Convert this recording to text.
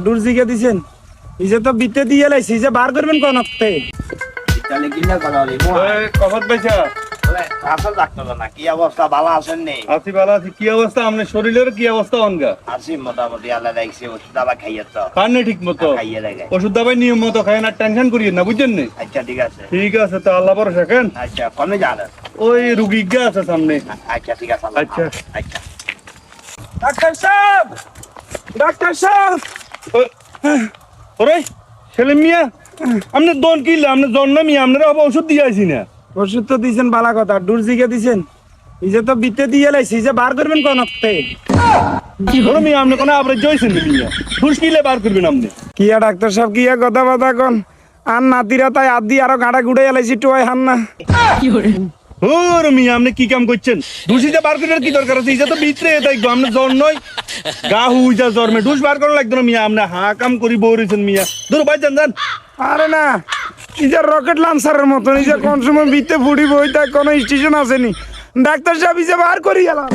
ডুর জিগে দিছেন ইজে তো বিতে দিয়ে লাইছি যে বার করবেন কোন হতে তাহলে কিনা করা হইব কফত পাইছা আসল ডাক্তার না কি অবস্থা ভালো আছেন নি আছি ভালো আছি কি অবস্থা আপনার শরীরের কি অবস্থা অনগা আছি মোটামুটি আল্লাহ রাখছে ওষুধ দাবা খাইয়ে তো খান না ঠিক মতো খাইয়ে লাগে ওষুধ দাবাই নিয়ম মতো খায় না টেনশন করিয়েন না বুঝছেন নি আচ্ছা ঠিক আছে ঠিক আছে তো আল্লাহ ভরসা খান আচ্ছা কমে যাবেন ওই রুগী গা আছে সামনে আচ্ছা ঠিক আছে আচ্ছা। আচ্ছা ডাক্তার সাহেব ওরে সেলিম মিয়া আপনি দন কিনলে আপনি জন্ম মিয়া আপনারা ওষুধ দিয়ে আইছি না ওষুধ তো দিছেন বালা কথা ডুর জিগে দিছেন ইজে তো বিতে দিয়ে লাইছি যে বার করবেন কোন হতে ওরে মিয়া আপনি কোনো আবরে জয়ছেন মিয়া ঘুষ কিলে বার করবেন আপনি কিয়া ডাক্তার সাহেব কিয়া কথা বাতা কোন আর নাতিরা তাই আদি আরো গাড়া গুড়ে এলাইছি টুয়াই হান না ওরে মিয়া আপনি কি কাম করছেন ঘুষিতে বার করার কি দরকার আছে এটা তো ভিতরে দেখবো আপনি জ্বর নয় গা হুইজা জ্বর মে ঘুষ বার করা লাগতো না মিয়া আপনি হা কাম করি বউরেছেন মিয়া দূর ভাই যান আরে না ইজে রকেট লঞ্চারের মতন ইজে কোন সময় বিতে ফুড়ি বই তাই কোনো স্টেশন আসেনি ডাক্তার সাহেব ইজে বার করি গেলাম